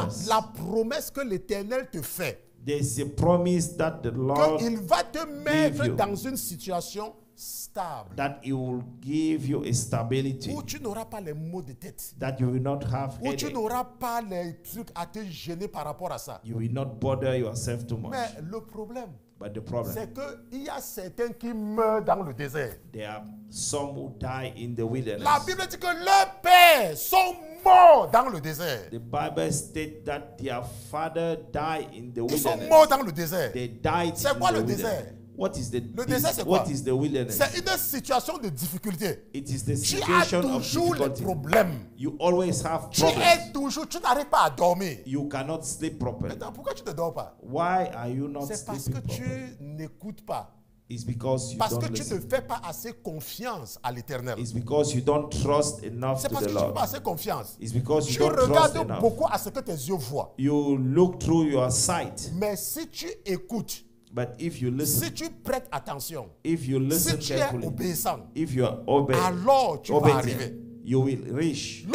purpose. la promesse que l'Éternel te fait. There is a promise that the Lord Qu'il va te mettre you. dans une situation stable. that He will give you a stability, Où tu n'auras pas les maux de tête. that you will not have Où tu headache. n'auras pas les trucs à te gêner par rapport à ça. You will not bother yourself too much. Mais le problème, But the problem, c'est qu'il y a certains qui meurent dans le désert. there are some who die in the wilderness. La Bible dit que leurs pères sont morts dans le désert. The Bible states that their father died in the Ils sont wilderness. morts dans le désert. They died C'est in quoi the le wilderness. désert? What is the Le désert, c'est quoi? what is the wilderness? C'est une situation de difficulté. It is the Tu as situation of toujours les difficulty. problèmes. You always have Tu problems. es toujours, tu n'arrives pas à dormir. You cannot sleep properly. Maintenant, pourquoi tu ne dors pas? Why are you not C'est parce sleeping que tu properly? n'écoutes pas. It's because you Parce don't que tu ne listen. fais pas assez confiance à l'Éternel. It's because you don't trust enough C'est to parce the que tu ne fais Lord. pas assez confiance. It's because you Tu don't trust regardes enough. beaucoup à ce que tes yeux voient. You look through your sight. Mais si tu écoutes, But if you listen, si tu prêtes attention, if you si listen tu es carefully, obéissant, if you are obeying, alors tu vas obedient, arriver. you will reach.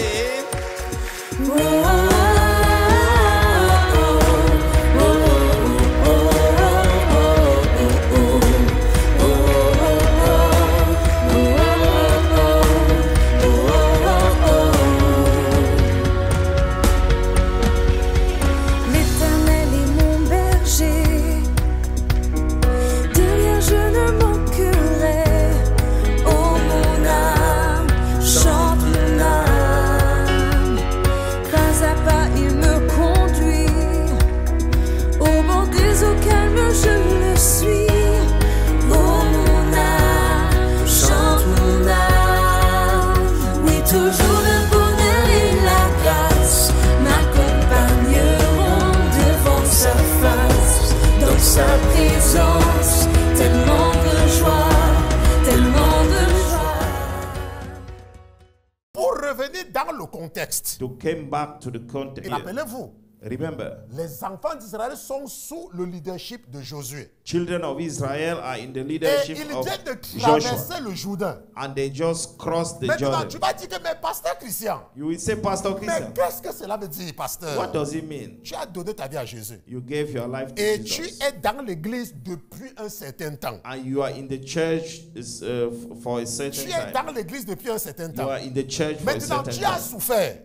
L'Éternel est mon berger, de rien je ne manquerai. Oh mon âme, chante mon âme, pas à pas il me conduit, au bord des eaux calmes je le suis. Oh mon âme, chante mon âme, oui toujours le bonheur et la grâce m'accompagneront devant sa face, dans sa présence, tellement de joie, tellement de joie. Pour revenir dans le contexte, To come back to the context. et rappelez-vous, Remember, les enfants d'Israël sont sous le leadership de Josué. children of Israel are in the Et leadership ils of viennent de Joshua, traverser le Jourdain. and they just crossed the Maintenant, Jordan. tu vas dire que, mais pasteur Christian, You will say, Pastor mais Christian, qu'est-ce que cela veut dire, pasteur? what does it mean? Tu as donné ta vie à Jésus. You gave your life to Et tu Jesus, es dans l'église depuis un certain temps. and you are in the church for a Tu certain es time. dans l'église depuis un certain You temps. are in the church for a Maintenant, certain tu as time. souffert.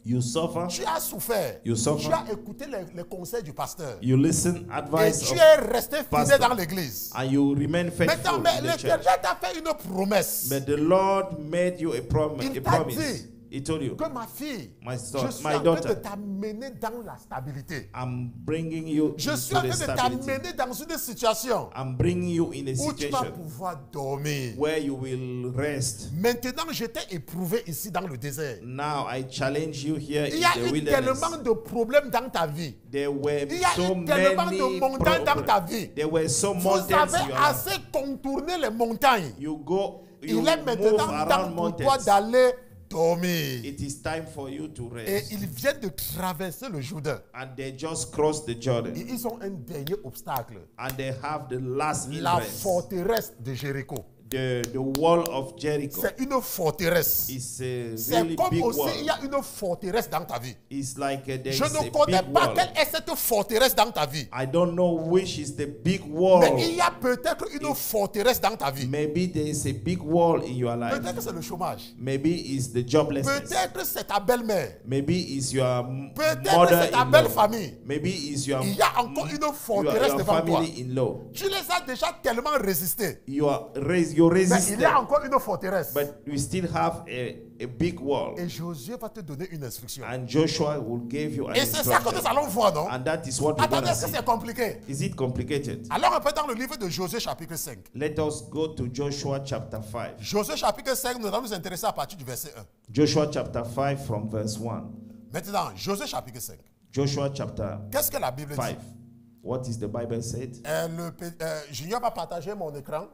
You suffer. Tu as souffert. You suffer. Tu as écouté les conseils du pasteur. You listen Et advice tu of es resté fidèle pastor. dans l'église. and you remain faithful Maintenant, mais in the l'Éternel church. t'a fait une promesse. But the Lord made you a promise. Il A t'a promise. dit He told you, Que ma fille, My son- je suis my en train daughter. de t'amener dans la stabilité. I'm bringing you Je suis into en the train de stability. t'amener dans une situation I'm bringing you in a où tu vas situation pouvoir dormir. where you will rest. Maintenant, je t'ai éprouvé ici dans le désert. Now I challenge you here Il y in a the eu wilderness. tellement de problèmes dans ta vie. There were Il y a so eu tellement many de montagnes dans ta problems. vie. There were so Vous mountains avez in your life. assez contourné les montagnes. You go, you Il est move maintenant around temps pour toi mountains. d'aller dormir. It is time for you to Et rest. ils viennent de traverser le Jourdain. And they just crossed the Jordan. Et ils ont un dernier obstacle. And they have the last La hindrance. forteresse de Jéricho. The wall of Jericho. C'est une forteresse. It's a C'est really comme big aussi wall. il y a une forteresse dans ta vie. It's like there Je is ne a connais big pas wall. quelle est cette forteresse dans ta vie. I don't know which is the big wall. Mais il y a peut-être une forteresse dans ta vie. Maybe there is a big wall in your life. Peut-être que c'est le chômage. Maybe it's the joblessness. Peut-être que c'est ta belle-mère. Maybe it's your Peut-être que mother c'est ta in belle law. famille. Maybe it's your, Il y a encore une forteresse your devant toi. family in law. Tu les as déjà tellement résistés. You Mais il resist y a them, encore une forteresse. but you still have a big wall. Et Josué va te donner une instruction. And Joshua will give you an Et c'est ça que nous instruction. allons voir, non? And that is what we're Attendez, going to est-ce que see. c'est compliqué? Is it complicated? Alors on peut dans le livre de Josué chapitre 5. Let us go to Joshua chapter 5. Josué chapitre 5, nous allons nous intéresser à partir du verset 1. Joshua chapter 5 from verse 1. Maintenant, Josué chapitre 5. Joshua chapter Qu'est-ce que la Bible 5. dit? What is the Bible said? Junior va partager mon écran.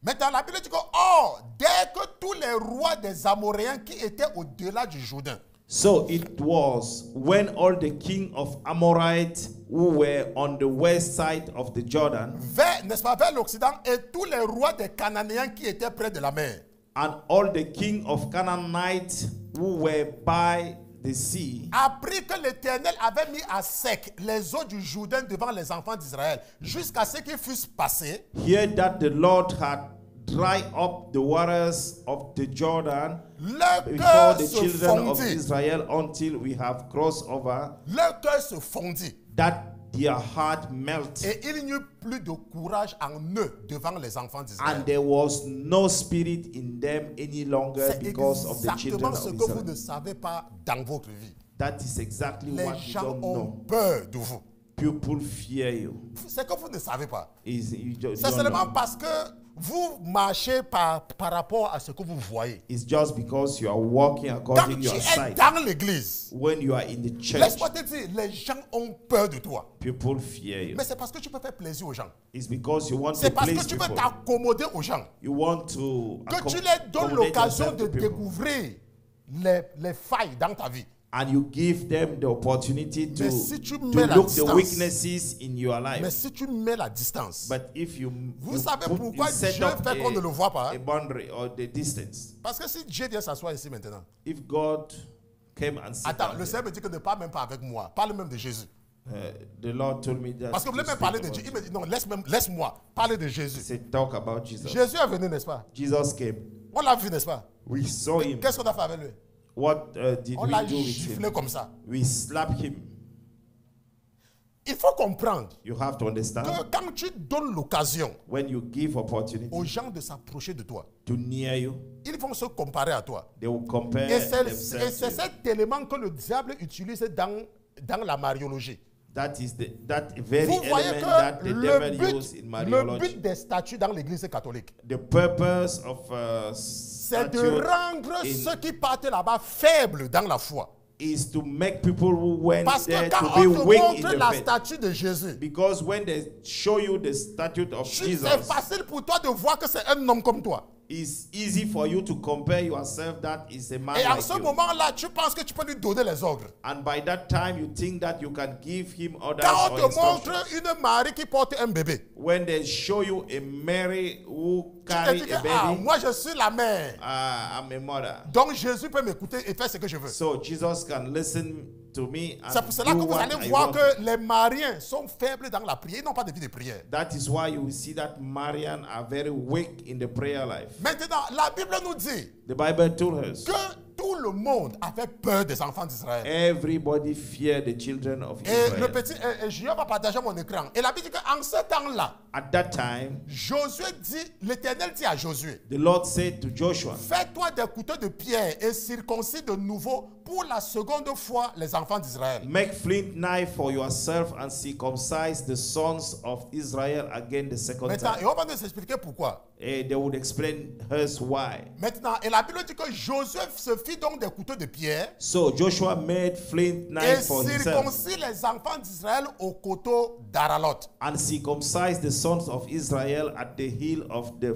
Maintenant, la Bible dit que, oh, dès que tous les rois des Amoréens qui étaient au-delà du Jourdain, So it was when all the king of Amorites who were on the west side of the Jordan n'est-ce pas, vers l'Occident, et tous les rois des Cananéens qui étaient près de la mer, and all the king of Canaanites who were by the sea, apprit que l'Éternel avait mis à sec les eaux du Jourdain devant les enfants d'Israël, jusqu'à ce qu'ils fussent passés, hear that the Lord had dried up the waters of the Jordan leur before cœur the se children of fondit. Israel until we have crossed over, Leur cœur se fondit. that their heart melted. Et il n'y eut plus de courage en eux devant les enfants d'Israël. And there was no spirit in them any longer C'est because of the children exactement ce of que vous Israel. ne savez pas dans votre vie. That is exactly Les what you gens don't ont know. peur de vous. People fear you. C'est que vous ne savez pas. You C'est don't seulement know. parce que vous marchez par rapport à ce que vous voyez. It's just because you are walking Quand according tu to your es sight. dans l'église, When you are in the church, laisse-moi te dire, les gens ont peur de toi. people fear you. Mais c'est parce que tu peux faire plaisir aux gens. It's because you want to C'est parce que please tu veux people. t'accommoder aux gens. You want to Que tu leur donnes accommodate l'occasion yourself de to people. découvrir les failles dans ta vie. And you give them the opportunity to, Mais si tu to mets la look the distance, weaknesses in your mais life. si tu mets la distance, But if you, vous you savez put- pourquoi you set Dieu up fait qu'on ne le voit pas? a boundary or the distance. Parce que si Dieu vient s'asseoir ici maintenant, If God came and sit attends, down le there, Seigneur me dit que ne parle même pas avec moi, parle même de Jésus. the Lord told me that. Parce que vous voulez to même speak parler de about Dieu. Il me dit non, laisse-moi parler de He Jésus. said, talk about Jesus. Jésus est venu, n'est-ce pas? Jesus came. On l'a vu, n'est-ce pas? We saw him. Qu'est-ce qu'on a fait avec lui? What did On we l'a do with giflé him? comme ça. We slapped him. Il faut comprendre You have to understand, que quand tu donnes l'occasion when you give opportunity aux gens de s'approcher de toi, to near you, ils vont se comparer à toi. they will compare Et c'est themselves. c'est cet élément que le diable utilise dans la mariologie. That is that very Vous voyez element that que the le devil uses in but Mariology. des statuts dans l'église catholique, The purpose of c'est de statute rendre in- ceux qui partent là-bas faibles dans la foi. is to make people who went Parce que there quand to be on te weak in montre the la faith. statue de Jésus, Because when they show you the statute of Jesus, c'est facile pour toi de voir que c'est un homme comme toi. it's easy for you to compare yourself that is a man Et en like ce you. moment-là, tu penses que tu peux lui donner les ordres. And by that time, you think that you can give him orders Quand on or te instructions. montre une Marie qui porte un bébé, When they show you a Mary who tu te carry dis que a baby, moi je suis la mère. I'm a mother. Donc Jésus peut m'écouter et faire ce que je veux. So Jesus can listen to me C'est pour and cela que do vous what allez I voir want. que les Mariens sont faibles dans la prière. Ils n'ont pas de vie de prière. That is why you will see that Marian are very weak in the prayer life. Maintenant, la Bible nous dit The Bible told us que tout le monde avait peur des enfants d'Israël. everybody feared the children of Et le Israel. petit Julien va partager mon écran. Et la Bible dit qu'en ce temps-là, At that time, Josué dit, l'Éternel dit à Josué, the Lord said to Joshua, fais-toi des couteaux de pierre et circoncis de nouveau pour la seconde fois les enfants d'Israël. make flint knife for yourself and circumcise the sons of Israel again the second Maintenant, et time. on va nous expliquer pourquoi. And they would explain us why. Maintenant, et la Bible dit que Josué se fit donc des couteaux de pierre So Joshua made flint et knife for himself circoncis les enfants d'Israël au coteau d'Aralot. and circumcised the sons of Israel at the heel of the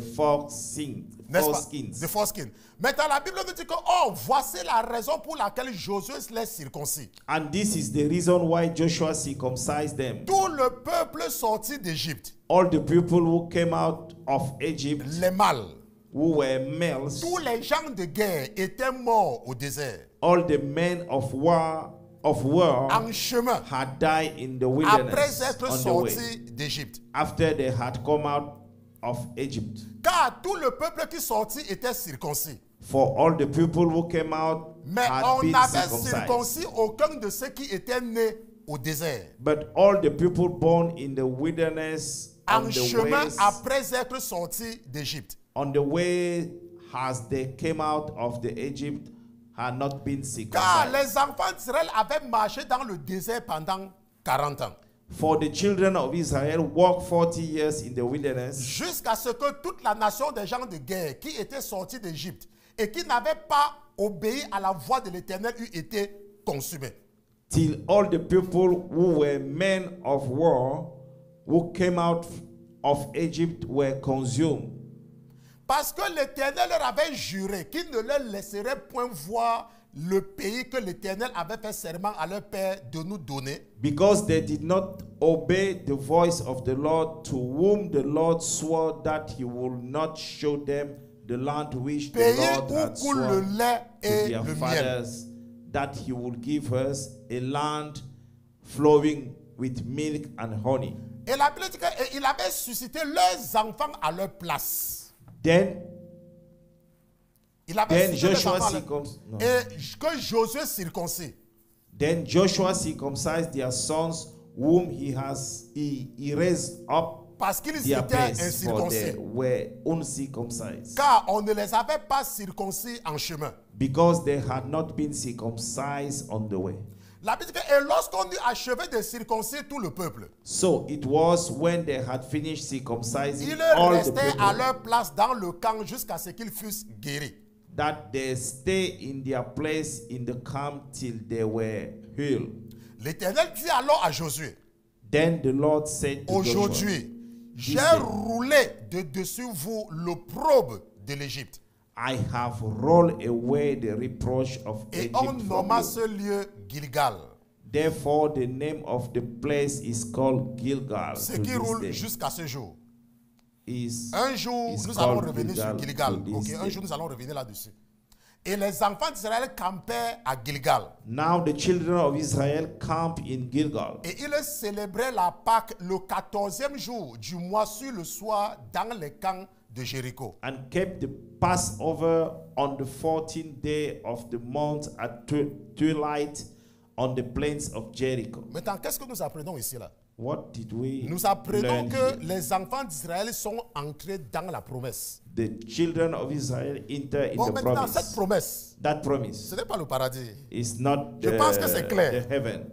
N'est-ce pas? foreskins. The foreskin. Maintenant, la Bible nous dit que, oh, voici la raison pour laquelle Josué les circoncis. And this is the reason why Joshua circumcised them. Tout le peuple sorti d'Égypte, All the people who came out of Egypt, les mâles, who were males, tous les gens de guerre étaient morts au désert, all the men of war en chemin, had died in the après wilderness être on the way, sortis d'Égypte. after they had come out of Egypt. Car tout le peuple qui sortit était circoncis. For all the people who came out Mais had on been n'avait circumcised. circoncis aucun de ceux qui étaient nés au désert. But all the people born in the wilderness En on the chemin ways, après être sortis d'Égypte. on the way as they came out of the Egypt had not been Car circumcised. les enfants d'Israël avaient marché dans le désert pendant 40 ans. For the children of Israel walked 40 years in the wilderness Jusqu'à ce que toute la nation des gens de guerre qui étaient sortis d'Égypte et qui n'avaient pas obéi à la voix de l'Éternel eût été consumée. till all the people who were men of war who came out of Egypt were consumed. Parce que l'Éternel leur avait juré qu'il ne leur laisserait point voir le pays que l'Éternel avait fait serment à leur père de nous donner. Because they did not obey the voice of the Lord, to whom the Lord swore that he would not show them the land which the Pays Lord où had coule le sworn lait to et their le miel. fathers that he would give us a land flowing with milk and honey. Et la Bible dit qu'il avait suscité leurs enfants à leur place. Then Il avait suscité leurs Joshua enfants à leur circumcised. No. Et que Josué circoncis. Then Joshua circumcised their sons, whom he raised up Parce qu'ils their étaient best, for they incirconcis. were uncircumcised, Car on ne les avait pas circoncis en chemin. because they had not been circumcised on the way. La Bible dit que, et lorsqu'on eut achevé de circoncire tout le peuple, So it was when they had finished circumcising ils all the restaient à people leur place dans le camp jusqu'à ce qu'ils fussent guéris. that they stay in their place in the camp till they were healed. L'Éternel dit alors à Josué, Then the Lord said to Joshua, aujourd'hui, j'ai day, roulé de dessus vous l'opprobre de l'Égypte. I have rolled away the reproach of Et on Egypt from nomma you. ce lieu Gilgal. Therefore, the name of the place is called Gilgal. Ce to qui this roule day. jusqu'à ce jour. Is Un jour, is nous allons called revenir sur Gilgal Gilgal. to Ok, this un day. jour, nous allons revenir là-dessus. Et les enfants d'Israël campaient à Gilgal. Now the children of Israel camp in Gilgal, Et ils célébraient la Pâque le 14e jour du mois sur le soir dans les camps de Jéricho. and kept the Passover on the 14th day of the month at twilight on the plains of Jericho. Maintenant, qu'est-ce que nous apprenons ici là? What did we Nous apprenons learn que here? les enfants d'Israël sont entrés dans la promesse. The children of Israel enter in Bon, the maintenant, cette promise. promesse, That promise ce n'est pas le paradis. is not Je pense que c'est clair. the heaven.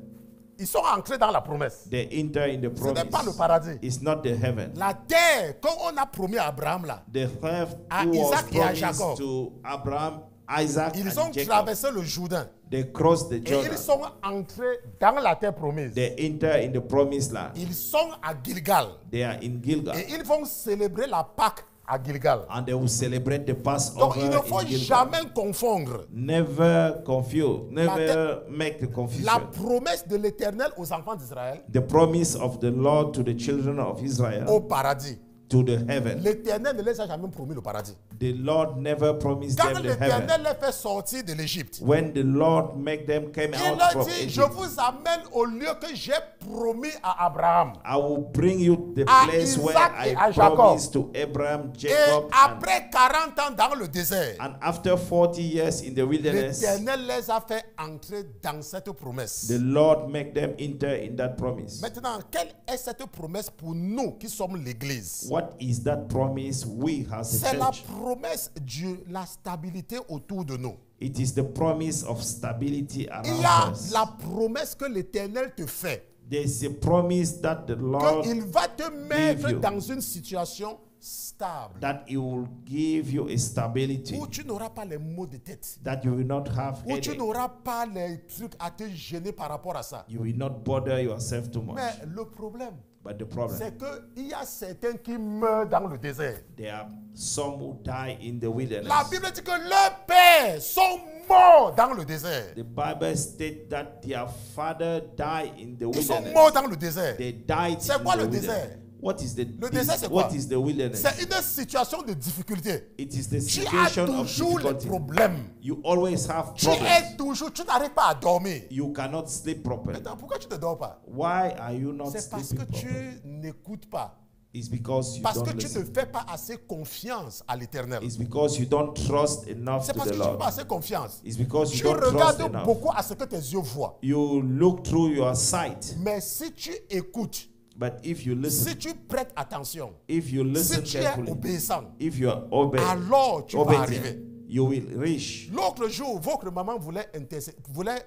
Ils sont entrés dans la promesse. They enter in the Ce n'est pas le promise. paradis. It's not the heaven. La terre qu'on a promis à Abraham là, The theft à who was Isaac et à promised Jacob. to Abraham, Isaac, ils ont and Jacob. traversé le Jourdain. They crossed the Et Jordan. ils sont entrés dans la terre promise. They enter in the promised land. Ils sont à Gilgal. They are in Gilgal. Et ils vont célébrer la Pâque à Gilgal. And they will celebrate the Donc Passover il ne faut in Gilgal. jamais confondre Never confuse. Never make the la confusion. promesse de l'Éternel aux enfants d'Israël The promise of the Lord to the children of Israel, au paradis. to the heaven. L'Éternel ne les a jamais promis le paradis. The Lord never promised Quand them the heaven. l'Éternel les fait sortir de l'Égypte, When the Lord make them came il out leur from dit, je Egypt, vous amène au lieu que j'ai promis à Abraham. I will bring you the À place where Isaac et à I Jacob. promised to Abraham, Et Jacob, and, après 40 ans dans le désert, after 40 years in the wilderness, l'Éternel les a fait entrer dans cette promesse. the Lord make them enter in that promise. Maintenant, quelle est cette promesse pour nous qui sommes l'Église? What is that promise we as a C'est la church? promesse de la stabilité autour de nous. It is the promise of stability Il y a around us. la promesse que l'Éternel te fait, There's a promise that the Lord qu'il va te mettre you. dans une situation stable, that He will give you a stability, où tu n'auras pas les maux de tête, that you will not have où tu headache. n'auras pas les trucs à te gêner par rapport à ça. You will not bother yourself too much. Mais le problème, But the problem, c'est qu'il y a certains qui meurent dans le désert. there are some who die in the wilderness. La Bible dit que leurs pères sont morts dans le désert. The Bible states that their father died in the Ils sont wilderness. morts dans le désert. They died C'est in quoi the le wilderness. désert? What is the Le désert, c'est quoi? what is the wilderness? C'est une situation de difficulté. It is the Tu as situation of toujours les difficulty. problèmes. You always have Tu problems. es toujours, tu n'arrives pas à dormir. You cannot sleep properly. Maintenant, pourquoi tu ne dors pas? Why are you not C'est parce que sleeping tu properly? n'écoutes pas. It's because you Parce que don't tu ne listen. fais pas assez confiance à l'Éternel. It's because you don't trust enough C'est to parce the que tu ne fais Lord. pas assez confiance. It's because you Tu don't trust regardes enough. beaucoup à ce que tes yeux voient. You look through your sight, Mais si tu écoutes, but if you listen, si tu prêtes attention, if you si listen tu es carefully, obéissant, if you are obedient, alors tu vas arriver. you will reach. L'autre jour, votre maman voulait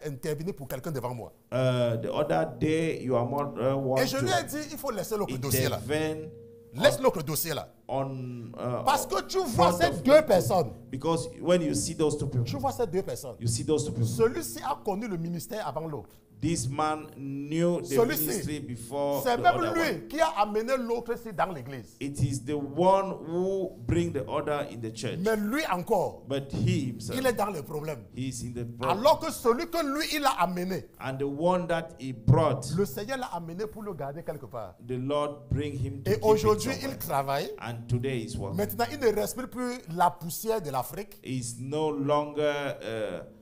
intervenir pour quelqu'un devant moi. The other day, your mother Et wanted je lui ai to dit, il faut laisser l'autre dossier là. intervene Laisse l'autre dossier là. on Parce que tu vois front ces of deux people. personnes. Because when you see those two Tu people, vois ces deux personnes. you see those two people. Celui-ci a connu le ministère avant l'autre. This man knew the ministry Celui-ci, before c'est the même other one. lui qui a amené l'autre ici dans l'église. It is the one who bring the order in the church. Mais lui encore, But he himself, il est dans les problèmes. he is in the problem. Alors que celui que lui, il a amené, And the one that he brought, le Seigneur l'a amené pour le garder quelque part. the Lord bring him to Et keep it aujourd'hui, il somewhere. travaille. And today is working. Maintenant, il ne respire plus la poussière de l'Afrique. Is no longer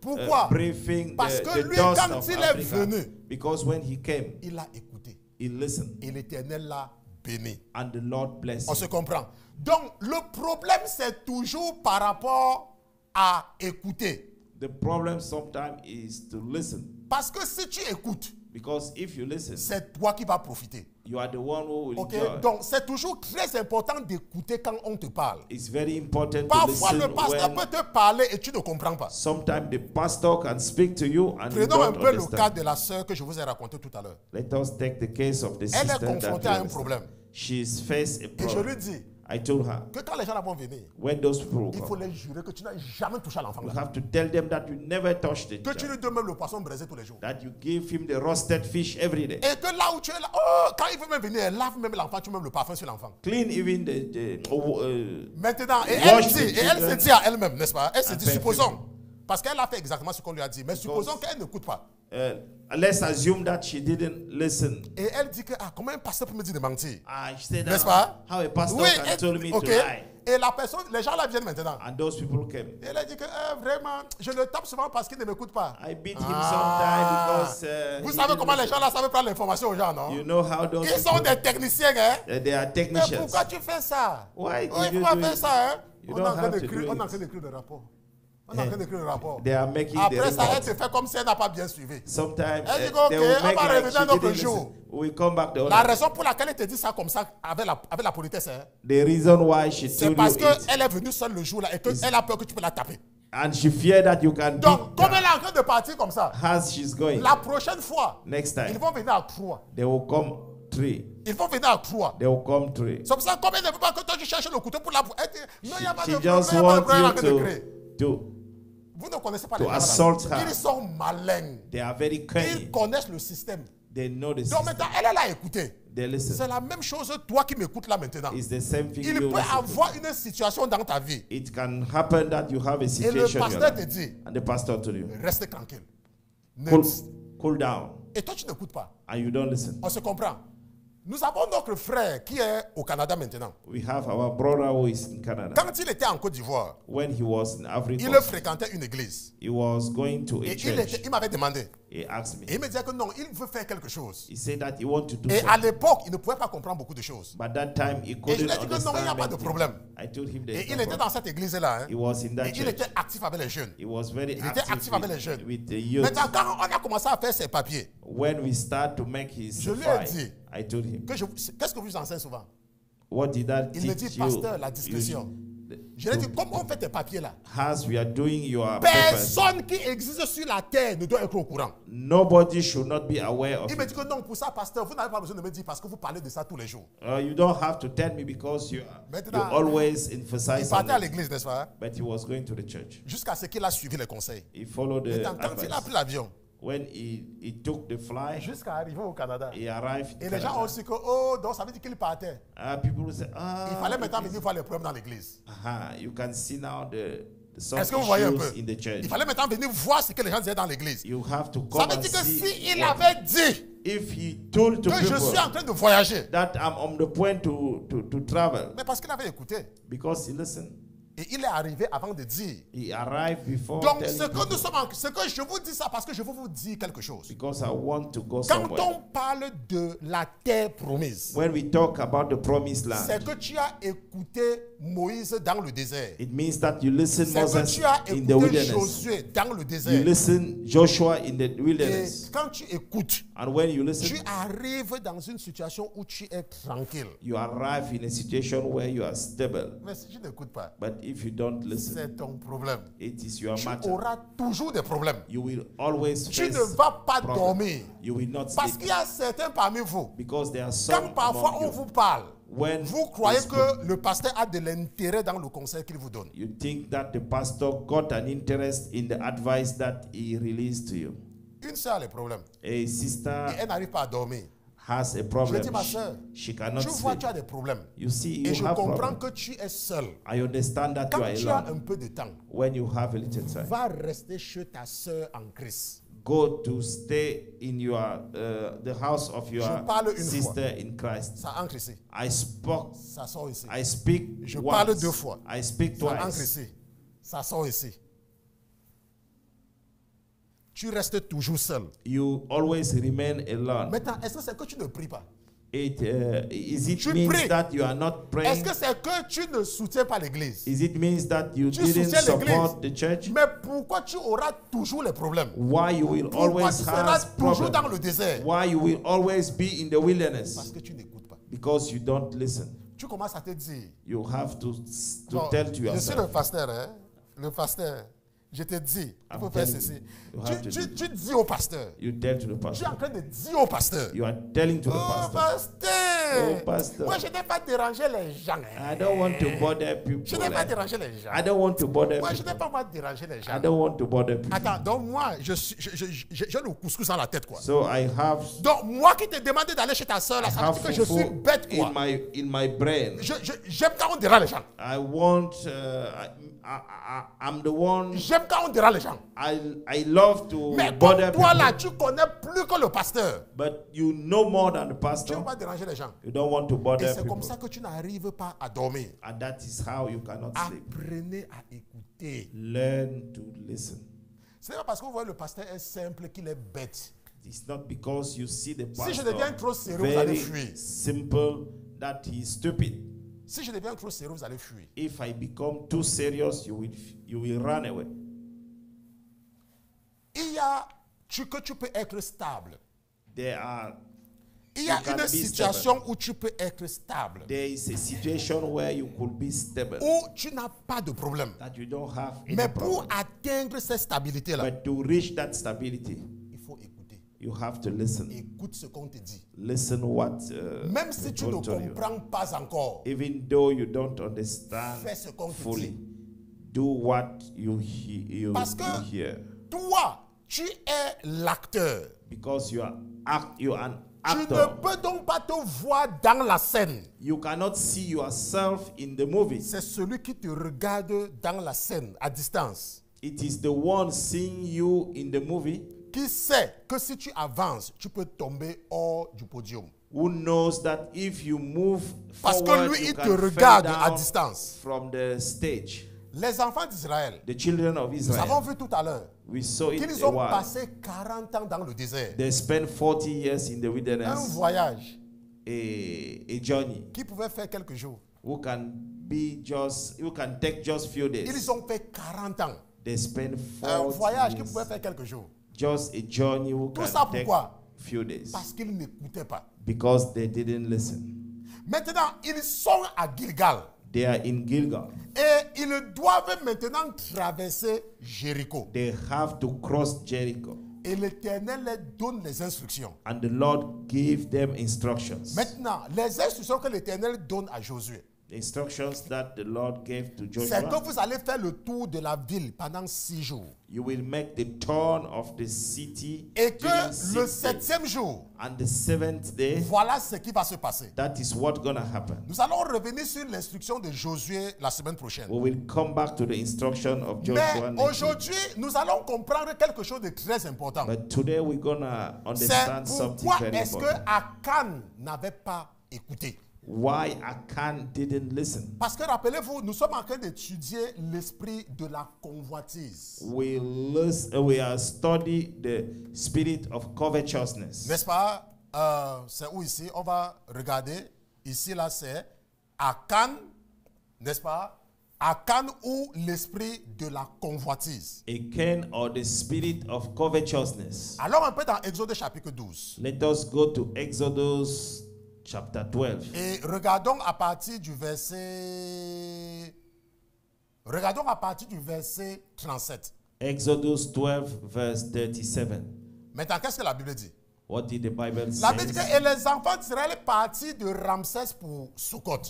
Pourquoi? breathing Parce the que lui, dust quand of il est Africa. venu, Because when he came, il a écouté. he listened. Et l'Éternel l'a béni. And the Lord blessed On him. se comprend. Donc, le problème, c'est toujours par rapport à écouter. The problem sometimes is to listen. Parce que si tu écoutes, Because if you listen, c'est toi qui vas profiter. you are the one who will Ok? enjoy. Donc, c'est toujours très important d'écouter quand on te parle. It's very important to Parfois, le listen pasteur when peut te parler et tu ne comprends pas. sometimes the pastor can speak to you and you Prenons un don't peu le cas understand. de la sœur que je vous ai raconté tout à l'heure. Let us take the case of the Elle sister est confrontée that à you un understand. problème. She's faced a Et je lui problem. dis I told her, que quand les gens là vont venir, when those people il faut come, les jurer que tu n'as jamais touché à l'enfant. you là. have to tell them that you never touched it. Que tu lui donnes même le poisson braisé tous les jours. That you give him the roasted fish every day. Et que là où tu es là, oh, quand il veut même venir, elle lave même l'enfant, tu mets même le parfum sur l'enfant. Clean even Maintenant, et elle Wash dit, the et elle se children. dit à elle-même, n'est-ce pas? Elle se dit, Perfect. supposons, parce qu'elle a fait exactement ce qu'on lui a dit, mais supposons qu'elle n'écoute pas. let's assume that she didn't listen. Et elle dit que, ah, comment un pasteur peut me dire de mentir? She said, N'est-ce pas? how a pastor Oui, can tell me ok. to lie. Et la personne, les gens là viennent maintenant. And those people came. Et elle a dit que, vraiment, je le tape souvent parce qu'il ne m'écoute pas. I beat him Ah. sometimes because Vous he savez didn't comment les listen. gens là savent prendre l'information aux gens, non? You know how those Ils sont people, des techniciens, hein? they are Mais technicians. pourquoi tu fais ça? Why Oh, do il you faut pas do faire it? ça, hein? You On est don't en train have to d'écrire, do on est en it. train d'écrire le rapport. On est en train d'écrire le rapport. They are making the Après ça, elle report. te fait comme si elle n'a pas bien suivi. Sometimes Elle dit they que, will ok, make on va like revenir she un autre didn't jour. listen. We come back the La other. raison pour laquelle elle te dit ça comme ça, avec la politesse, hein, The reason why she c'est told parce you it, qu'elle est venue seule le jour là et qu'elle a peur que tu peux la taper. and she feared that you can Donc, beat comme her elle est en train de partir comme ça, as she's going. la prochaine fois, Next ils time, vont venir à 3. they will come 3. Ils vont venir à 3. They will come 3. C'est pour ça que comme elle ne veut pas que toi tu cherches le couteau pour la... Elle dit, non, il n'y a pas de She problème, just il n'y a pas de wants problème, elle est en train de you crier. to Vous ne connaissez pas to les gens là. assault her. Ils sont malins. They are very Ils cunning. connaissent le système. They know the Donc system. maintenant, elle a écouté. They listen. C'est la même chose, toi qui m'écoutes là maintenant. It's the same thing Il you peut listen to. avoir une situation dans ta vie. It can happen that you have a Et le situation in your pasteur te life, dit, and the pastor told you, reste tranquille. cool, cool down, Et toi, tu n'écoutes pas. and you don't listen. On se comprend. Nous avons notre frère qui est au Canada maintenant. We have our brother who is in Canada. Quand il était en Côte d'Ivoire, When he was in Africa, il fréquentait une église. he was going to a Et church. il m'avait demandé. He asked me. Et il me disait que non, il veut faire quelque chose. He said that he wanted to do Et à something. l'époque, il ne pouvait pas comprendre beaucoup de choses. But that time he Et je couldn't lui ai dit que non, il n'y a understand pas de many problème. things. I told him Et that il était dans cette église-là. Hein. he was in that Et il church. était actif avec les jeunes. He was very Il était actif avec les active jeunes. with the youth. Maintenant, quand on a commencé à faire ses papiers, When we start to make his Je lui ai file, dit I told him, qu'est-ce que vous enseignez souvent? what did that Il me teach dit, you? pasteur, la discrétion. Je lui ai dit, comment on fait tes papiers là? As we are doing your papers, Personne qui existe sur la terre ne doit être au courant. nobody should not be aware of Il me it. dit que non, pour ça, pasteur, vous n'avez pas besoin de me dire parce que vous parlez de ça tous les jours. You don't have to tell me because you Maintenant, always Il emphasize on partait à it. l'église, n'est-ce pas? But he was going to the church. Jusqu'à ce qu'il a suivi les conseils. He followed the Maintenant, quand il a advice. pris l'avion, When he took the fly, jusqu'à arriver au Canada, he arrived in et les gens ont Canada. aussi que, oh, donc ça veut dire qu'il partait. People will say, Il fallait maintenant venir voir les problèmes dans l'église. you can see now some Est-ce que vous voyez un issues peu? in the church. Il fallait maintenant venir voir ce que les gens disaient dans l'église. You have to Ça come veut and dire que see s'il what- avait dit if he told to que je people suis en train de voyager, that I'm on the point to travel, mais parce qu'il avait écouté. because he listened, Et il est arrivé avant de dire. he arrived before Donc, telling ce que people, nous sommes ce que je vous dis ça parce que je veux vous dire quelque chose. because I want to go Quand somewhere. on parle de la terre promise, When we talk about the promised c'est land, que tu as écouté Moïse dans le désert. it means that you listen C'est que Moses tu as in the écouté wilderness. Josué dans le You désert. listen Joshua in the Et wilderness. quand tu écoutes, And when you tu listen, arrives dans une situation où tu es tranquille. you arrive in a situation where you are stable. Mais si tu n'écoutes pas, But if you don't listen, c'est ton problème. it is your Tu matter. auras toujours des problèmes. You will always Tu face ne vas pas problem. dormir. You will not Parce sleep. qu'il y a certains parmi vous, Because there are quand some parfois among on you, vous parle, when vous croyez they que le pasteur a de l'intérêt dans le conseil qu'il vous donne. you think that the pastor got an interest in the advice that he released to you. Une soeur a les problèmes. A sister Et elle n'arrive pas à dormir. has a Je problem. dis, ma soeur, She cannot tu vois, sleep. tu as des problèmes. You see, Et you je have comprends problem. que tu es seul. I understand that you Quand are tu as alone. un peu de temps, When you have a little time, va rester chez ta soeur en Christ. go to stay in your the house of your Je parle une sister in Christ. Ça entre ici. I spoke. Ça sort ici. I speak Je once. parle 2 fois. I speak Ça entre twice. ici. Ça sort ici. Tu restes toujours seul. You always remain alone. Maintenant, est-ce que c'est que tu ne pries pas? Is it Tu means pries. that you are not praying? Est-ce que c'est que tu ne soutiens pas l'église? Is it means that you Tu didn't soutiens support the l'église. church? Mais pourquoi tu auras toujours les problèmes? Why you will Pourquoi always tu seras have toujours dans problems? le désert? Why you will always be in the Parce wilderness? que tu n'écoutes pas. Because you don't listen. Tu commences à te dire. You have to Bon, tell to je suis le yourself. pasteur, hein? Le pasteur. Je te dis, il faut I'm faire telling ceci. you, you have to Tu dis au pasteur. You tell to the Tu es pastor. en train de dire au pasteur. You are telling to the Oh, pastor. pasteur. Oh, pasteur. Moi, je n'ai pas dérangé les gens. hein. I don't want to bother people. Je n'ai pas dérangé les gens. I don't want to bother Moi, je people. n'ai pas moi dérangé les I gens. don't want to bother people. Attends, donc moi, j'ai le couscous dans la tête, quoi. So I have Donc, moi qui te demandais d'aller chez ta soeur, là, ça veut dire que je suis fufu bête, quoi. in my brain. J'aime quand on dérange les gens. I want. I'm the one. J'aime quand on dérange les gens. I love to Mais bother toi, là, people. tu connais plus que le pasteur. But you know more than the Tu ne pastor. veux pas déranger les gens. You don't want to Et bother c'est comme people. ça que tu n'arrives pas à dormir. And that is how you cannot sleep. Apprenez à écouter. Learn to listen. Ce n'est pas parce que vous voyez le pasteur est simple qu'il est bête. It's not because you see the Si je deviens trop pastor sérieux, vous allez very fuir. simple that he's stupid. Si je deviens trop sérieux, vous allez fuir. If I become too serious, you will run away. Il y a que tu peux être stable. There are Il y a You can une be situation où tu peux être stable. there is a situation where you could be stable, Où tu n'as pas de problème. that you don't have any Mais pour problem. atteindre cette stabilité-là, But to reach that stability, il faut écouter. you have to listen. Écoute ce qu'on te dit. Listen what Même si tu ne people tell you. comprends pas encore, Even though you don't understand fais ce qu'on te fully, dit. do what you Parce que you hear, toi, tu es l'acteur. because you are an Tu ne actor. peux donc pas te voir dans la scène. You cannot see yourself in the movie. C'est celui qui te regarde dans la scène à distance. It is the one seeing you in the movie Qui sait que si tu avances, tu peux tomber hors du podium. who knows that if you move Parce que forward, lui, you il can te fall regarde à down distance. from the stage. Les enfants d'Israël, The children of nous avons Israel, vu tout à l'heure, we saw it qu'ils a ont while. passé 40 ans dans le désert. They spent 40 years in the Un wilderness, voyage a journey qui pouvait faire quelques jours. who can take just few days. Ils ont fait 40 ans. They spent Un 40 voyage qui years. pouvait faire quelques jours. Just a journey who Tout can ça take pourquoi? few days. Parce qu'ils n'écoutaient pas. Because they didn't listen. Maintenant, ils sont à Gilgal. They are in Gilgal. Et ils doivent maintenant traverser Jéricho. They have to cross Jericho. Et l'Éternel leur donne les instructions. And the Lord gave them instructions. Maintenant, les instructions que l'Éternel donne à Josué, The instructions that the Lord gave to c'est que Joshua. vous allez faire le tour de la ville pendant 6 jours. You will make the turn of the city Et during que le 6 days. 7e jour, And the 7th day, voilà ce qui va se passer. that is what gonna happen. Nous allons revenir sur l'instruction de Josué la semaine prochaine. We will come back to the instruction of Joshua Mais next week. aujourd'hui, nous allons comprendre quelque chose de très important. But today we're gonna C'est understand something pourquoi very est-ce que important. Akan n'avait pas écouté. Why Akan didn't listen. Parce que rappelez-vous, nous sommes en train d'étudier l'esprit de la convoitise. We are study the spirit of covetousness. N'est-ce pas? C'est où ici? On va regarder. Ici, là, c'est Akan, n'est-ce pas? Akan ou l'esprit de la convoitise. Akan, or the spirit of covetousness. Alors, un peu dans Exode chapitre 12. Let us go to Exodus chapter 12. Et regardons à partir du verset... Regardons à partir du verset 37. Exodus 12 verse 37. Maintenant, qu'est-ce que la Bible dit? What did the Bible La Bible dit say? que et les enfants d'Israël partirent de Ramsès pour Sukkot.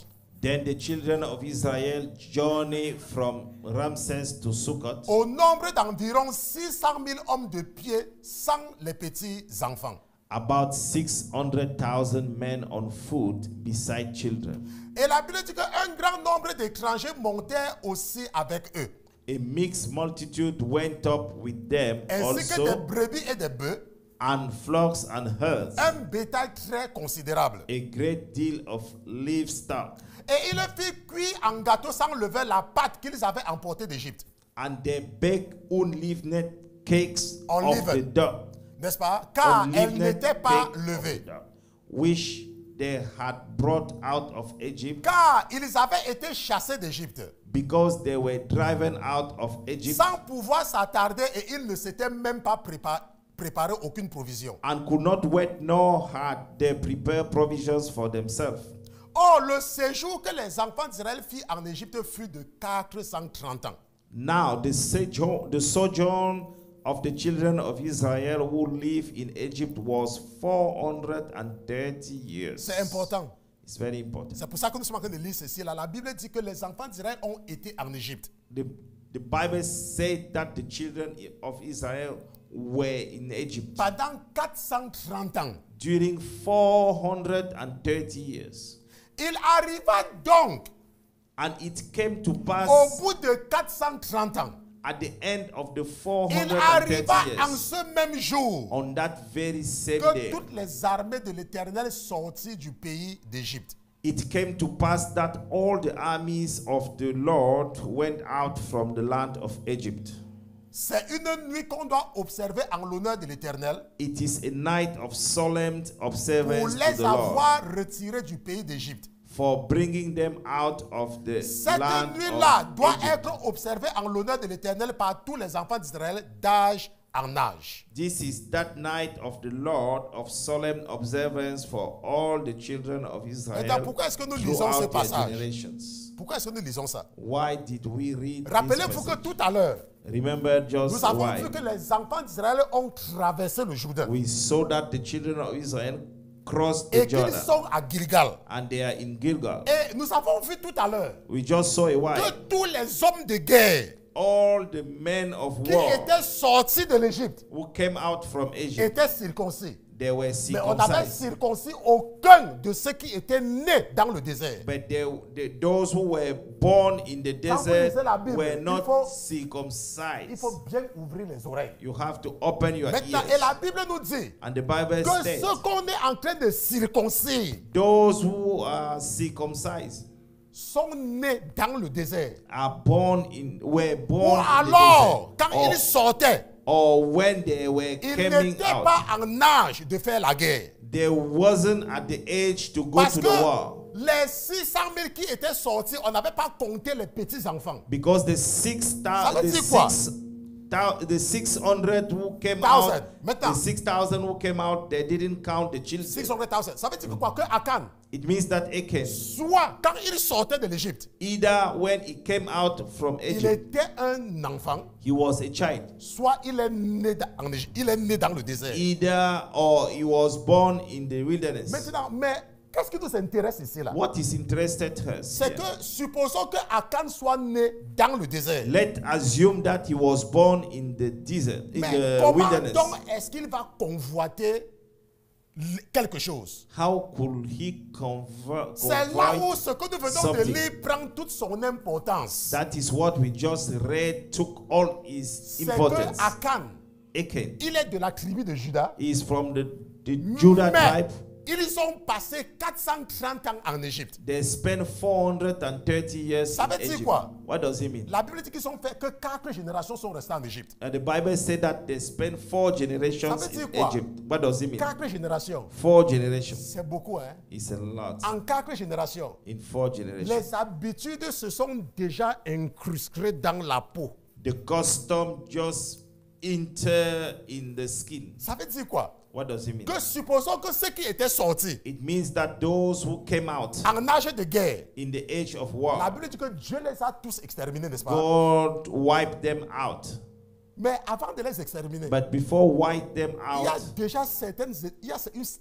Then the children of Israel journeyed from Ramses to Sukkot, au nombre d'environ 600 000 hommes de pied sans les petits enfants. about 600,000 men on foot beside children. Et la Bible dit qu'un grand nombre d'étrangers montaient aussi avec eux, A mixed multitude went up with them ainsi que des also, brebis et des bœufs, and flocks and herds, un bétail très considérable. a great deal of livestock. Et ils firent cuire en gâteau sans lever la pâte qu'ils avaient emportée d'Égypte. And they baked unleavened cakes of Unleavened. the dough, N'est-ce pas? Car elle unleavened n'était pas cake of levée. the dough, which they had brought out of Egypt, Car ils avaient été chassés d'Égypte, because they were driven out of Egypt sans pouvoir s'attarder, et ils ne s'étaient même pas préparé aucune provision. and could not wait, nor had they prepared provisions for themselves. Or, le séjour que les enfants d'Israël firent en Égypte fut de 430 ans. Now the sojourn of the children of Israel who live in Egypt was 430 years. C'est important. It's very important. C'est pour ça que nous sommes en train de lire ceci. Là. La Bible dit que les enfants d'Israël ont été en Égypte. The Bible said that the children of Israel were in Egypt Pendant 430 ans. during 430 years. Il arriva donc, And it came to pass au bout de 430 ans, at the end of the il 430 arriva en years, ce même jour on that very same que day, toutes les armées de l'Éternel sortirent du pays d'Égypte. it came to pass that all the armies of the Lord went out from the land of Egypt. C'est une nuit qu'on doit observer en l'honneur de l'Éternel It is a night of solemn pour observance to les the Lord, avoir retirés du pays d'Égypte. for bringing them out of the Cette land nuit-là of doit Egypt. être observée en l'honneur de l'Éternel par tous les enfants d'Israël d'âge en âge. This is that night of the Lord of solemn observance for all the children of Israel Maintenant, pourquoi est-ce que nous lisons ce throughout their passage? generations. Pourquoi est-ce que nous lisons ça? Why did we read this Rappelez-vous que passage? tout à l'heure, Remember just nous avons why vu que les enfants d'Israël ont traversé le Jourdain we saw that the children of Israel crossed et the qu'ils Jordan sont à Gilgal. and they are in Gilgal. Et nous avons vu tout à l'heure We just saw a while. que tous les hommes de guerre All the men of qui war étaient sortis de l'Égypte who came out from Egypt, étaient circoncis. they were Mais on n'avait circumcised. circoncis aucun de ceux qui étaient nés dans le désert. But those who were born in the Quand vous desert lisez la Bible, were il not faut- circumcised. Il faut bien ouvrir les oreilles. You have to open your Maintenant, ears. et la Bible nous dit And the Bible que states, ceux qu'on est en train de circoncire those who are circumcised sont nés dans le désert. were Ou born in alors, the quand desert. ils sortaient, Or when they were ils coming n'étaient out, pas en âge de faire la guerre. they wasn't at the age to go Parce to que the war. les 600 000 qui étaient sortis, on n'avait pas compté les petits-enfants. Because the Ça veut dire quoi? 600 who came Thousand. out, Maintenant. the 6,000 who came out, they didn't count the children. 600,000. Ça veut dire que quoi? Que Akan, It means that Achan, soit quand il sortait de l'Égypte, either when he came out from il Egypt, était un enfant, he was a child. soit il est né en Égypte, il est né dans le désert. Either or he was born in the wilderness. Maintenant, mais qu'est-ce qui nous intéresse ici là? What is interested us? C'est here? que supposons que Akan soit né dans le désert. Let's assume that he was born in the desert, in Mais the comment wilderness. donc est-ce qu'il va convoiter quelque chose? How could he convert? C'est là où ce que nous venons de something? lire prend toute son importance. That is what we just read took all his C'est que importance. Akan, Achan il est de la tribu de Juda. is from the Judah Mais tribe. ils ont passé 430 ans en Égypte. They spent 430 years Ça in veut dire Egypt. quoi? What does it mean? La Bible dit qu'ils ont fait que 4 générations sont restées en Égypte. And the Bible said that they spent 4 generations Ça veut dire in quoi? Egypt. What does it mean? 4 générations. 4 generations. C'est beaucoup, hein? It's a lot. En 4 générations, In 4 generations. les habitudes se sont déjà incrustées dans la peau. The custom just enter in the skin. Ça veut dire quoi? What does it mean? Que supposons que ceux qui étaient sortis It means that those who came out en âge de guerre, in the age of la war, Bible dit que Dieu les a tous exterminés, n'est-ce pas? God wiped them out. Mais avant de les exterminer, But before wipe them il y a out, déjà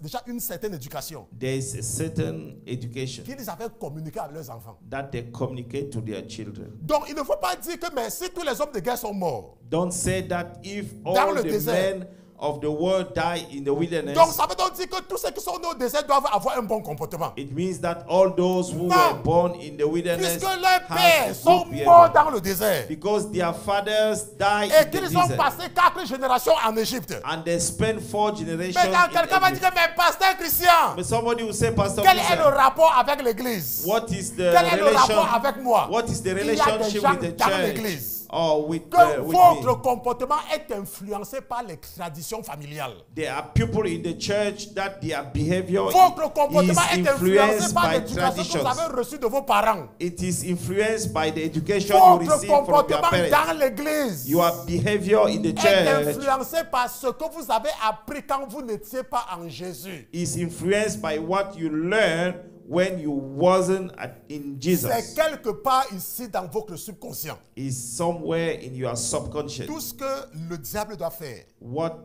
déjà une certaine éducation there is a certain education qu'ils avaient communiqué avec leurs enfants. that they communicate to their children. Donc, il ne faut pas dire que mais si tous les hommes de guerre sont morts, Don't say that if Dans all le the désert. men of the world die in the wilderness, donc ça veut donc dire que tous ceux qui sont nés au désert doivent avoir un bon comportement. it means that all those who Non. were born in the wilderness Puisque leurs have pères good sont behavior. morts dans le désert Because their fathers died et in the qu'ils ont desert. passé 4 générations en Égypte. And they spent 4 generations Maintenant, quelqu'un va in dire Egypt. que mais pasteur Christian, But somebody will say, Pastor quel est le Christian, rapport avec l'église? what is the Quel est le relation? rapport avec moi? What is the Il y a des relationship gens with the dans church l'église or with que with votre me? comportement est influencé par les traditions familiales. There are people in the church that their behavior Votre comportement is est influencé influenced par by l'éducation que vous traditions. avez reçue de vos parents. It is influenced by the education you Votre receive from your comportement parents. dans l'église Your behavior in the est church influencé par ce que vous avez appris quand vous n'étiez pas en Jésus. is influenced by what you learned when you wasn't in Jesus. C'est quelque part ici dans votre subconscient. Is somewhere in your subconscious. Tout ce que le diable doit faire, What the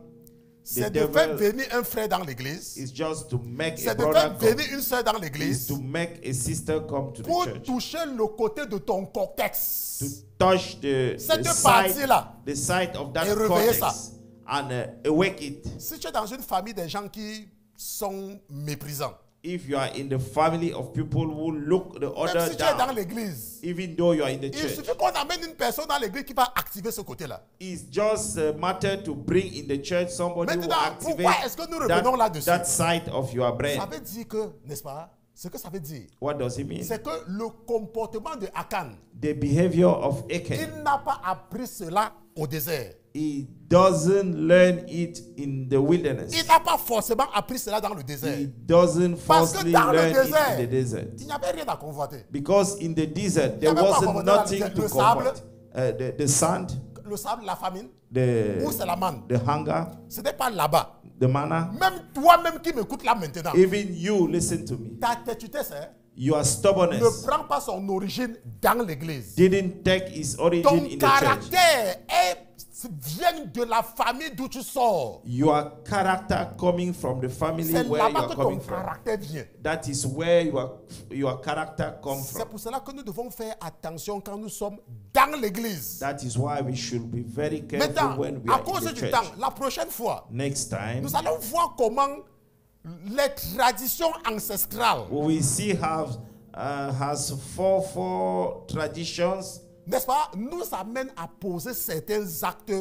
c'est de faire devil venir un frère dans l'église, is just to make a c'est de brother faire come. venir une soeur dans Is l'église to make a sister come to the pour church. toucher le côté de ton cortex. To touch the Cette side partie-là. of that Et réveiller cortex and awake it. Si tu es dans une famille des gens qui sont méprisants, If you are in the family of people who look the même other si tu es dans down, l'église, even though you are in the il church, suffit qu'on amène une personne dans l'église qui va activer ce côté-là. it's just a matter to bring in the church somebody who Maintenant, activate pourquoi est-ce que nous revenons là-dessus? that side of your brain. Ça veut dire que, n'est-ce pas? Ce que ça veut dire, What does it mean? c'est que le comportement de Akan, The behavior of Achan, il n'a pas appris cela au désert. he doesn't learn it in the wilderness. Il n'a pas forcément appris cela dans le He désert. doesn't Parce que falsely dans le learn it in désert, the desert. il n'y avait rien à convoiter. Because in the desert, there Il y avait pas wasn't convoiter dans le nothing désert. to Le sable. comfort. The sand, Le sable, la famine, the, ou c'est la manne. the hunger, Ce n'est pas là-bas. the manna. Même toi-même qui m'écoutes là maintenant, Even you, listen to me. ta têtudesse Your ne stubbornness prend pas son origine dans l'église. didn't take its origin Ton in the church. caractère vient de la famille d'où tu sors. Your character coming from the family C'est where you là-bas are que ton coming from. caractère vient. That is where your character comes C'est from. pour cela que nous devons faire attention quand nous sommes dans l'église. That is why we should be very careful Maintenant, when we à are in cause the du church. temps, la prochaine fois, Next time, nous allons voir comment les traditions ancestrales, we will see how has four traditions n'est-ce pas, nous amènent à poser certains actes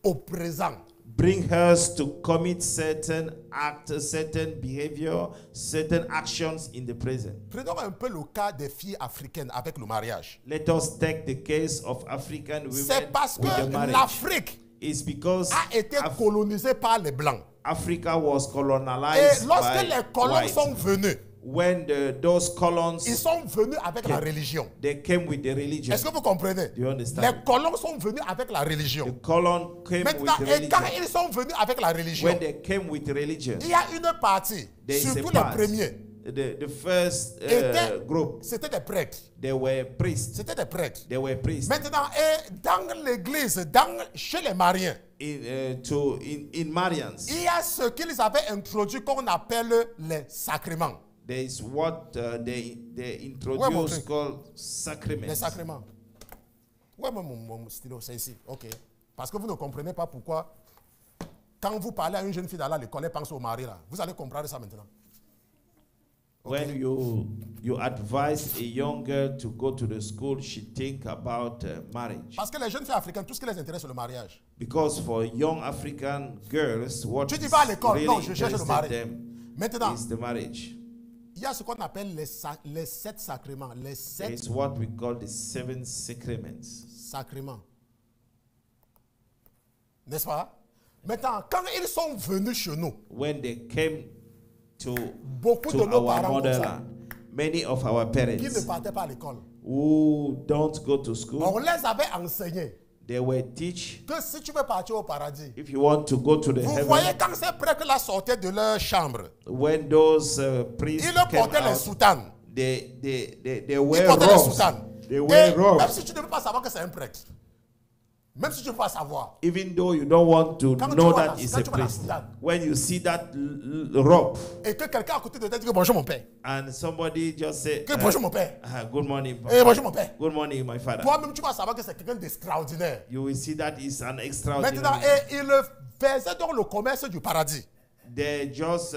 au présent. bring us to commit certain acts, certain behavior, certain actions in the present. Prenons un peu le cas des filles africaines avec le mariage. Let us take the case of African women C'est parce with the que marriage. l'Afrique It's because a été colonisée par les Blancs. Africa was Et colonized lorsque by les colons whites. sont venus, When those colons ils sont venus avec la religion. they came with the religion. Est-ce que vous comprenez? Do you understand? Les colons sont venus avec la The religion. colon came Maintenant, with the et quand religion. ils sont venus avec la religion, When they came with religion, il y a une partie, there is a surtout les part. premiers, The first group, c'était des prêtres. they were priests. C'était des prêtres. They were priests. Maintenant, et dans l'église, chez les Mariens, In Marians, il y a ce qu'ils avaient introduit qu'on appelle les sacrements. there is what they mon introduced truc. called Les sacraments. sacrements. Ouais, mon stylo, c'est ici. OK. Parce que vous ne comprenez pas pourquoi, quand vous parlez à une jeune fille d'aller à l'école, elle pense au mari là. Vous allez comprendre ça maintenant. When you advise a young girl to go to the school, she think about marriage. Parce que les jeunes filles africaines, tout ce qui les intéresse, c'est le mariage. Because for young African girls, what Tu dis is pas à l'école, really non, je cherche le interested mari. them Maintenant, is the marriage. il y a ce qu'on appelle les 7 sacrements. Les 7 It's what we call the 7 sacraments. sacrements. N'est-ce pas? Maintenant, quand ils sont venus chez nous, When they came to beaucoup de nos our parents comme ça, motherland, many of our qui ne parents partaient pas à l'école, who don't go to school, on les avait enseignés they were teach que si tu veux partir au paradis, if you want to go to the vous voyez heaven. quand ces prêtres-là sortaient de leur chambre, When those priests ils came portaient les out, soutanes. they Ils wear portaient les robes. soutanes. They Et wear même robes. si tu ne veux pas savoir que c'est un prêtre, Même si tu ne veux pas savoir. Even though you don't want to Quand tu know vois that la- it's quand a tu vois la priest, soutane. when you see that robe Et que quelqu'un à côté de toi dit que bonjour mon père. and somebody just say, Que bonjour mon père. good morning, Eh, papa. bonjour mon père. Good morning, my father. Toi-même, tu vas savoir que c'est quelqu'un d'extraordinaire. You will see that is an Maintenant, extraordinary. et il faisait donc le commerce du paradis. They just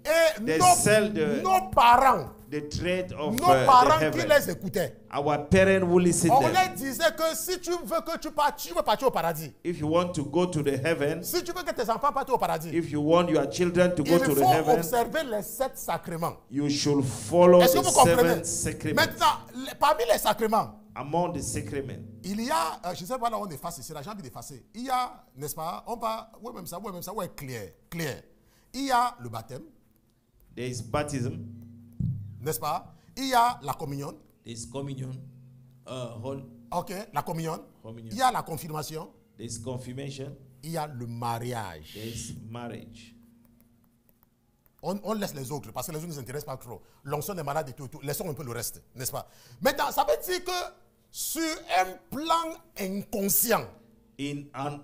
Et They sell the- nos parents, the trade of nos the parents qui heaven. les écoutaient, Our parents will listen on them. leur disait que si tu veux que tu partes, tu veux partir au paradis. If you want to go to the heaven, Si tu veux que tes enfants partent au paradis, if you want your children to go il to the faut heaven, observer les 7 sacrements. you should follow Est-ce que the vous comprenez? 7 sacraments. Maintenant, parmi les sacrements, Among the sacraments, il y a, je ne sais pas là on efface ici, là j'ai envie d'effacer. Il y a, n'est-ce pas, on va, ouais même ça, ouais clair. Il y a le baptême, there is baptism, n'est-ce pas? Il y a la communion, there is communion, ok, la communion. Communion. Il y a la confirmation, there is confirmation, il y a le mariage. there is marriage. On laisse les autres parce que les autres ne nous intéressent pas trop. L'onction des malades et tout, laissons un peu le reste, n'est-ce pas? Maintenant, ça veut dire que sur un plan inconscient, In an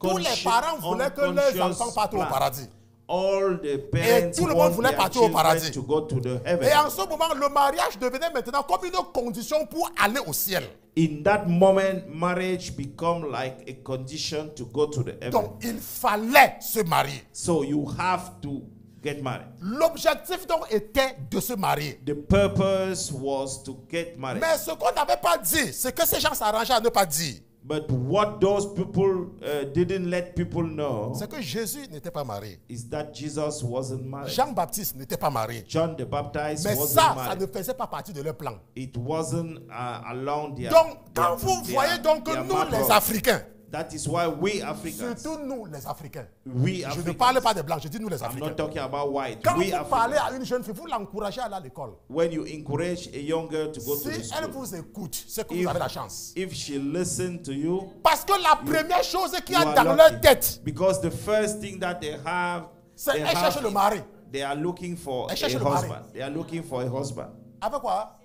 tous les parents voulaient que leurs enfants partent au paradis. all the parents tout le monde want voulait their partir au paradis. children to go to the Et heaven. en ce moment, le mariage devenait maintenant comme une condition pour aller au ciel. In that moment, marriage become like a condition to go to the heaven. Donc, il fallait se marier. So you have to get married. L'objectif donc était de se marier. The purpose was to get married. Mais ce qu'on n'avait pas dit, c'est que ces gens s'arrangeaient à ne pas dire, But what those people didn't let people know c'est que Jésus n'était pas marié. is that Jesus wasn't married. Jean-Baptiste n'était pas marié. John the Baptist Mais wasn't ça married. ne faisait pas partie de leur plan. It wasn't along their. Donc, quand their- vous their- voyez donc que their nous, macro. les Africains, That is why we Africans, surtout nous, les Africains, we je ne Africans, parle pas des Blancs, je dis nous, les I'm Africains. not talking about white. Quand We vous parlez Africans. à une jeune fille, vous l'encouragez à aller à l'école. When you encourage a young girl to go to the Si elle school, vous écoute, c'est que If- vous avez la chance. if she listens to you, Parce que la première chose qu'il y you a are dans leur lucky. tête, Because the first thing that they have, c'est they elle have cherche le is- mari. they are looking for Elle a cherche le mari. husband. They are looking for a husband. Avec quoi?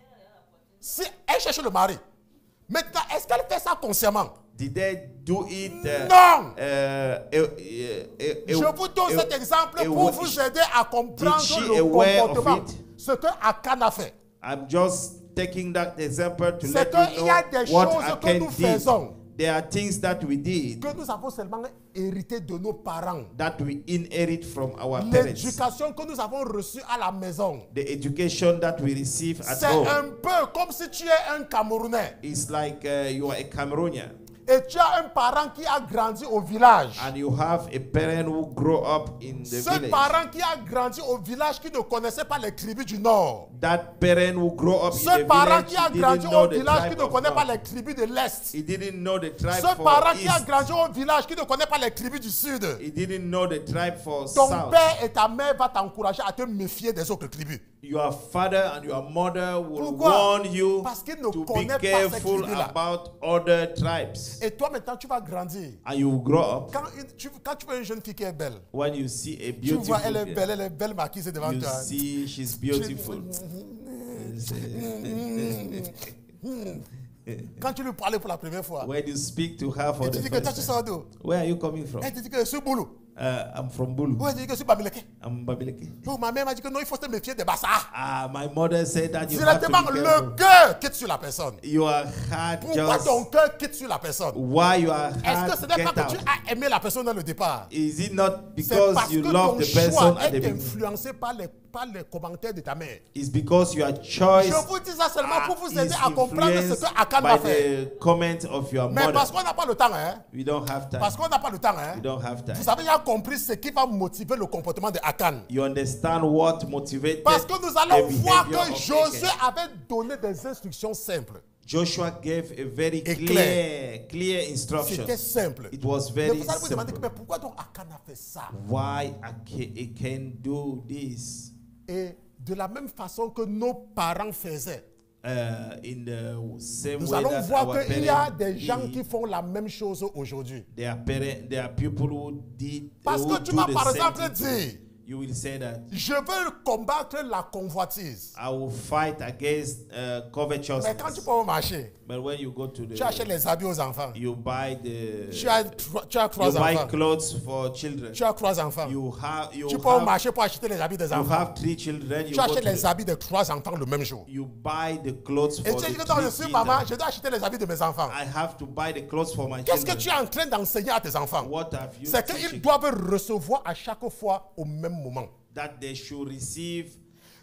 Si elle cherche le mari. Maintenant, est-ce qu'elle fait ça consciemment? Did they do it? Non! Je Je vous donne cet exemple pour vous aider à comprendre Did she le aware of comportement. it? Ce que Akan a fait. I'm just taking that example to C'est let qu'il you y a know des what choses que Akan nous did. faisons. There are things that we did Que nous avons seulement hérité de nos parents. that we inherit from our parents. L'éducation que nous avons reçue à la maison. The education that we receive at C'est home un peu comme si tu es un Camerounais is like you are a Cameroonian et tu as un parent qui a grandi au village. and you have a parent who grow up in the Ce village. parent qui a grandi au village qui ne connaissait pas les tribus du Nord. That parent who grow up in Ce the parent village, qui a he grandi didn't know au the village qui tribe ne of connaît pas North. les tribus de l'Est. He didn't know the tribe Ce for parent qui a East. grandi au village qui ne connaît pas les tribus du Sud. He didn't know the tribe for Ton South. père et ta mère vont t'encourager à te méfier des autres tribus. Your father and your mother will Pourquoi? warn you Parce qu'il ne to connaît be pas ces careful tribus-là. about other tribes. Et toi maintenant tu vas grandir. And you grow up Quand tu vois une jeune fille qui est belle, when you see a tu beautiful vois elle est girl, belle, elle est belle maquillée devant you toi. see she's beautiful. Quand tu lui parlais pour la première fois, When you speak to her for et tu the dis que toi tu first sors time, d'où? where are you coming from? Elle te dit que je suis boulot. I'm from Bulu. Ou elle te dit que je suis Bamileke. I'm Babileke. Donc ma mère m'a dit que non, il faut te méfier des bassas. My mother said that you have to Directement, be le careful. cœur quitte sur la personne. Your heart Pourquoi just ton cœur quitte sur la personne? why your Est-ce que heart ce n'est get pas que out? tu as aimé la personne dans le départ? Is it not C'est because parce you que love ton the person choix at the est beginning? influencé par les commentaires de ta mère. It's because your choice Je vous dis ça seulement pour vous aider is à comprendre ce influenced que Akan va by faire. the comment of your Mais parce mother. qu'on n'a pas le temps, hein? We don't have time. Parce qu'on n'a pas le temps, hein? We don't have time. Vous avez bien compris ce qui va motiver le comportement de Akan. You understand what motivated Parce que nous allons the voir behavior que of Josué Achan. avait donné des instructions simples. Joshua gave a very Et clear instruction. C'était simple. It was Mais very vous allez vous demander, simple. mais pourquoi donc Akan a fait ça? Why I can do this? Et de la même façon que nos parents faisaient, In the same nous way allons that voir our qu'il y a parents des gens did. qui font la même chose aujourd'hui. There are people who did Parce who que tu do vas the par same exemple thing. dire, you will say that je veux combattre la convoitise. I will fight against Mais covetousness. quand tu vas au marché, But when you go to tu achètes the, les habits aux enfants. you buy the, Tu as you trois buy enfants. clothes for children. Tu as trois enfants. You Tu vas au have, marché pour acheter les habits des you enfants. have 3 children. You Tu go achètes to les the, habits des trois enfants le même jour. you buy the clothes Et for tu dis the que non, je 3 suis maman, children. je dois acheter les habits de mes enfants. I have to buy the clothes for my Qu'est-ce que children. tu es en train d'enseigner à tes enfants? What have you C'est qu'ils teaching? doivent recevoir à chaque fois au même moment. That they should receive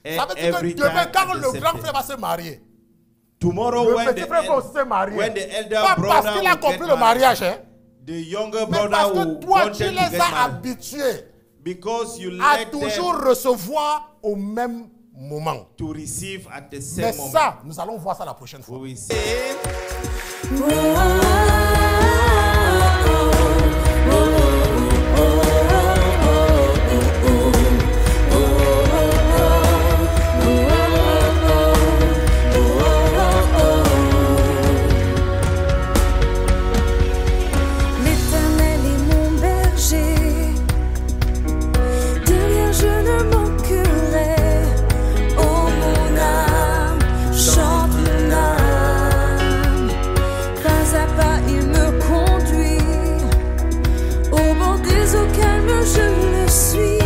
Ça veut dire every que demain, time quand at the le same grand time. frère va se marier, Tomorrow le when petit frère va aussi se marier. when the elder Pas parce brother qu'il a will compris get le married, mariage, hein, the younger mais parce brother que will toi, want tu them les to get as married. habitués Because you à let toujours them recevoir au même moment. to receive at the Mais same moment. ça, nous allons voir ça la prochaine fois. We will see. L'Éternel est mon berger, de rien je ne manquerai. Oh mon âme, chante mon âme. Pas à pas il me conduit, au bord des eaux calmes je le suis.